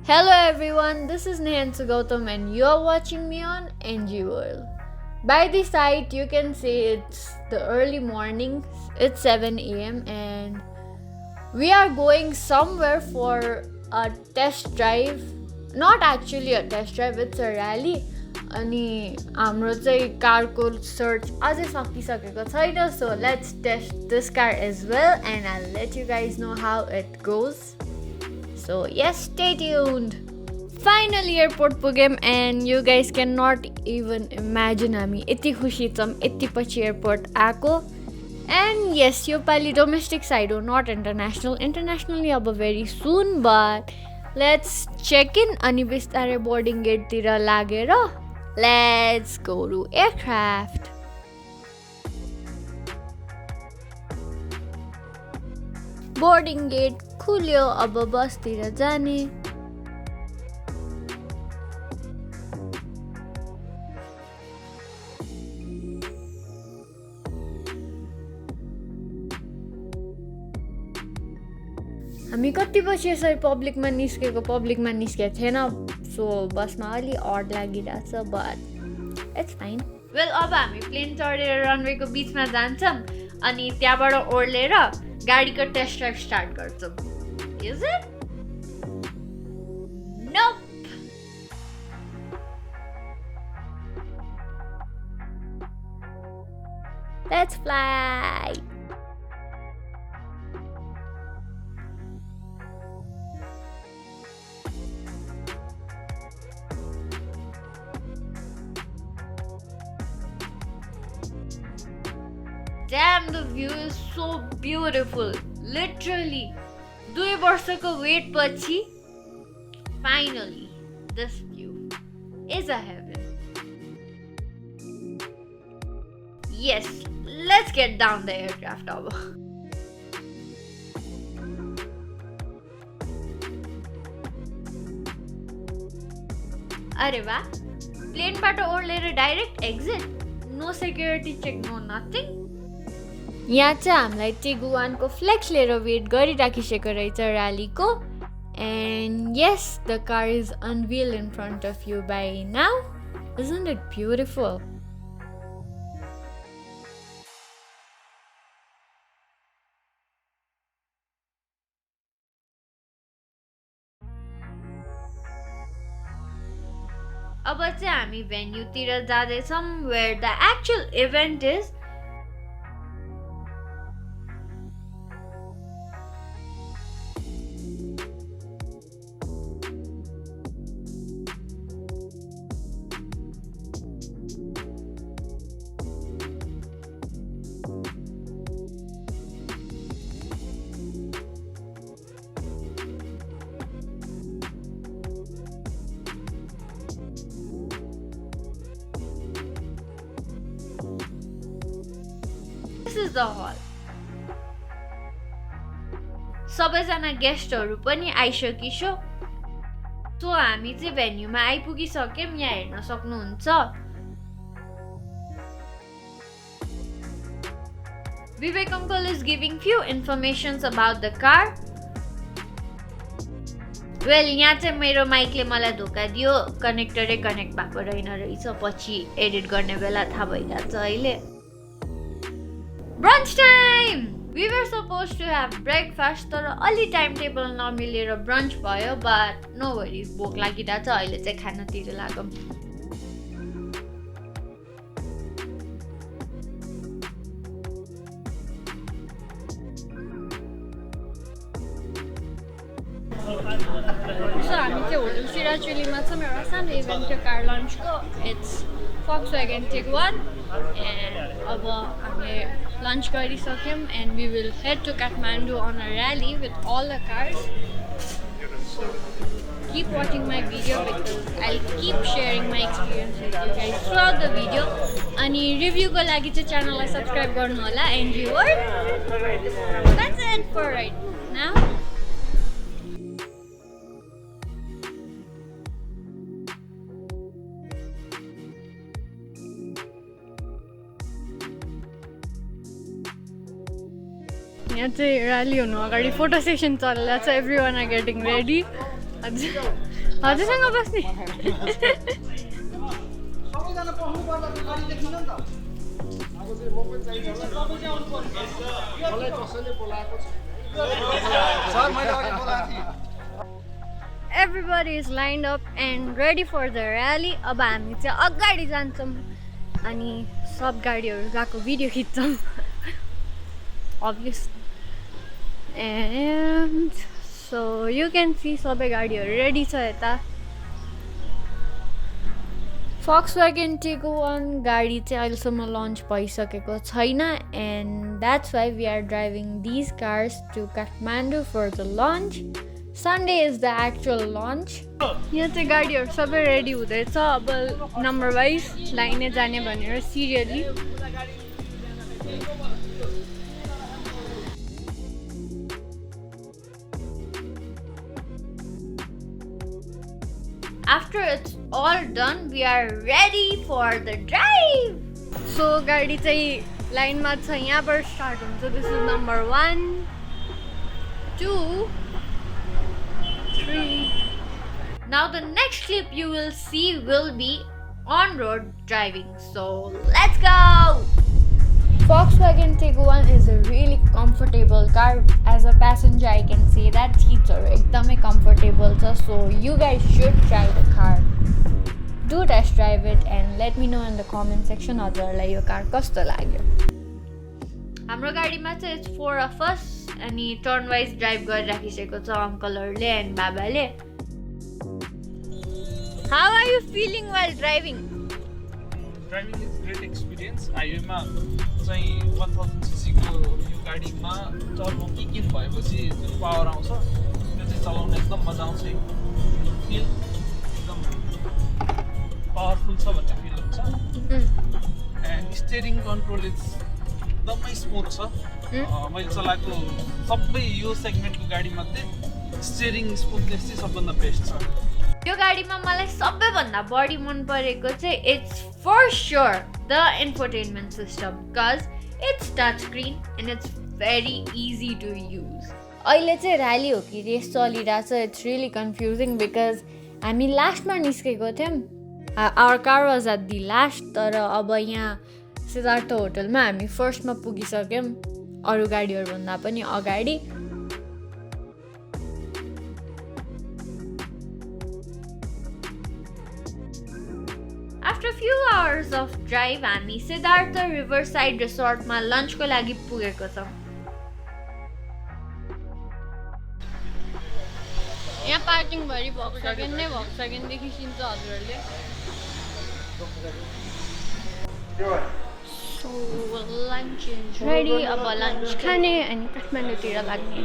Hello everyone, this is Nehenshu Gautam and you're watching me on NG World. By the sight, you can see it's the early morning, it's 7 am and we are going somewhere for a test drive. Not actually a test drive, it's a rally. अनि हाम्रो चाहिँ कारको search अझै सकिसकेको छैन, so let's test this car as well and I'll let you guys know how it goes. So yes, stay tuned. Finally airport पुग्यौं and you guys cannot even imagine हामी यति खुसी छौं यति पछि एयरपोर्ट आको. And yes, यो पाली domestic side हो, not international. Internationally अब very soon, but let's check in अनि बिस्तारै boarding gate तिर लागेर let's go to aircraft. Boarding gate खुल्यो, अब बस तिर जाने. हामी कति पछि यसरी पब्लिकमा निस्केको थिएन, सो बसमा अलि अड लागिरहेछ, बट इट्स फाइन. वेल अब हामी प्लेन चढेर रनवेको बिचमा जान्छौँ अनि त्यहाँबाट ओर्लेर गाडीको टेस्ट ड्राइभ स्टार्ट गर्छौँ. Is it? Nope. Let's fly. Damn, the view is so beautiful. Literally, 2 वर्षको वेट पछि finally this view is a heaven. Yes, let's get down the aircraft अब. अरे वाह, प्लेनबाट ओर्लेर direct exit, no security check, no nothing. यहाँ चाहिँ हामीलाई टिगुवानको फ्लेक्स लिएर वेट गरिराखिसकेको रहेछ र्यालीको. And yes, the car is unveil in front of you by now. Isn't it beautiful? अब चाहिँ हामी भेन्यूतिर जाँदैछौँ where the actual event is. This is the hall. सबैजना गेस्टहरू पनि आइसकिसो. सो हामी चाहिँ भेन्यूमा आइपुगिसक्यौँ, यहाँ हेर्न सक्नुहुन्छ. Vivek uncle is giving few informations about the car. Well, यहाँ चाहिँ मेरो माइकले मलाई धोका दियो, कनेक्टरै कनेक्ट भएको रहेन रहेछ, पछि एडिट गर्ने बेला थाहा भइरहेछ अहिले. Brunch time! We were supposed to have breakfast, तर अलि टाइम टेबल नमिलेर ब्रन्च भयो, but no worries, भोक लागिरहेछ, अहिले चाहिँ खानातिर लागौँ. सो हामी चाहिँ होटल सिराचुलीमा छौँ, एउटा सानो इभेन्ट थियो कार लन्चको. इट्स Volkswagen Taigun and अब हामीले lunch गरिसक्यौँ and we will head to Kathmandu on a rally with all the cars. So keep watching my video because I'll keep sharing my experience with you guys throughout the video. अनि रिभ्यूको लागि चाहिँ च्यानललाई subscribe गर्नु होला. NG World. That's it for right now. यहाँ चाहिँ rally हुनु अगाडि फोटो सेसन चलिरहेछ. Everyone are getting ready. हजुरसँग बस्ने सबैजना पस्नु पर्दा त गाडी देखिन नि त अब चाहिँ म पनि चाहिन्छ होला मलाई कसैले बोलाएको छ सर मैले अघि बोलाएको थिएँ Everybody is lined up and ready for the rally. अब हामी चाहिँ अगाडि जान्छौँ अनि सब गाडीहरू गएको video खिच्छौँ obviously. And so you can see सबै गाडीहरू रेडी छ यता. Volkswagen Taigun गाडी चाहिँ अहिलेसम्म लन्च भइसकेको छैन and that's why we are driving these cars to Kathmandu for the launch. Sunday is the actual launch. यहाँ चाहिँ गाडीहरू सबै रेडी हुँदैछ अब नम्बर वाइज लाइनै जाने भनेर serially. After it's all done, we are ready for the drive. So गाडी चाहिँ लाइनमा छ यहाँबाट स्टार्ट हुन्छ. This is number 1 2 3. Now the next clip you will see will be on-road driving. So let's go! Volkswagen Taigun is a really comfortable car. As a passenger, I can say that seats are ekdamai comfortable. So you guys should try the car. Do test drive it and let me know in the comment section हजुरलाई यो car कस्तो लाग्यो. हाम्रो गाडीमा चाहिँ it's 4 of us अनि turn wise drive गरिराखिसकेको छ अङ्कलहरूले and बाबाले. How are you feeling while driving? Driving is great experience. हाइवेमा चाहिँ 1000cc को यो गाडीमा टर्बो किक इन भएपछि जुन पावर आउँछ त्यो चाहिँ चलाउन एकदम मजा आउँछ. फिल एकदम पावरफुल छ भन्ने फिल हुन्छ. एन्ड स्टियरिङ कन्ट्रोल इज एकदमै स्मुथ छ. मैले चलाएको सबै यो सेगमेन्टको गाडीमध्ये स्टियरिङ स्मुथनेस चाहिँ सबभन्दा बेस्ट छ. यो गाडीमा मलाई सबैभन्दा बढी मन परेको चाहिँ it's for sure the infotainment system because it's touch screen and it's very easy to use. अहिले चाहिँ र्याली हो कि रेस चलिरहेछ. इट्स रियली कन्फ्युजिङ बिकज हामी लास्टमा निस्केको थियौँ. Our car was at the last. तर अब यहाँ सिद्धार्थ होटलमा हामी फर्स्टमा पुगिसक्यौँ अरू गाडीहरूभन्दा पनि अगाडि. After a few hours of drive, हामी सिद्धार्थ रिभरसाइड रिसोर्टमा लन्चको लागि पुगेको छौँ. यहाँ पार्किङभरि भक्सवागन नै भक्सवागन देखिन्छ हजुरहरूले. So lunch is ready. अब लन्च खाने अनि काठमाडौँतिर लाग्ने.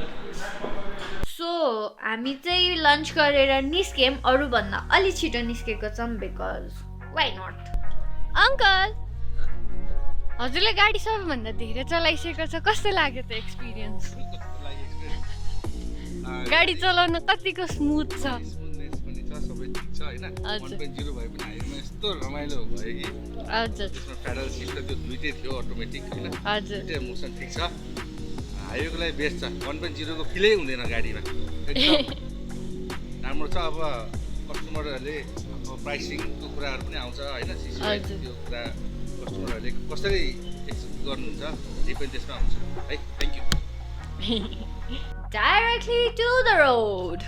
सो हामी चाहिँ लन्च गरेर निस्क्यौँ अरूभन्दा अलि छिटो निस्केको छौँ बिकज why not? अङ्कल हजुरले गाडी सबैभन्दा धेरै चलाइसकेको छ. कस्तो लाग्यो त एक्सपिरियन्स? गाडी चलाउन कतिको स्मुथ छ. सबै ठिक छ हैन. 1.0 भए पनि हाइवेमा यस्तो रमाइलो भयो कि. हजुर. त्यसमा पेडल सिफ्ट त्यो दुईटै थियो अटोमेटिक हैन. हजुर. दुईटै मोसन ठिक छ. हाइवेको लागि बेस्ट छ. 1.0 को फिलै हुँदैन गाडीमा. एकदम राम्रो छ. अब कस्टमरहरूले प्राइसिङको कुराहरू पनि आउँछ हैन. सिसी त्यो कुरा कस्टमरहरूले कसरी एक्सेप्ट गर्नुहुन्छ त्यही पनि त्यसमा हुन्छ है. Thank you. Directly to the road.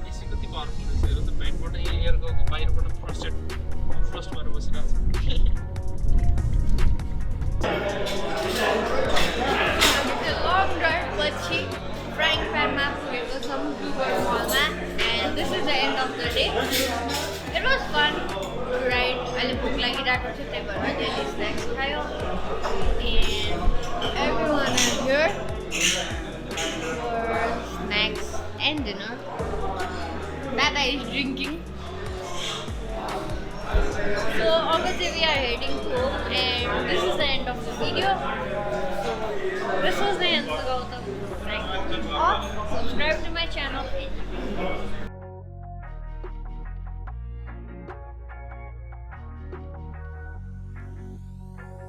AC कति पावरफुल रहेछ हेर त. ब्याकबाट एयर गएको बाहिरबाट फर्स्ट भएर बसिरहेको छ. Long drive पछि फ्राइङ प्यानमा पुगेको छौँ डुबर मलमा and this is the end of the day. It was fun ride. अहिले भोक लागिरहेको थियो त्यही भएर डेली स्न्याक्स खायो and everyone is here for snacks and dinner. Dada is drinking. So obviously we are heading home and this is the end of the video. So this was Nehenshu Gautam signing off. Subscribe to my channel.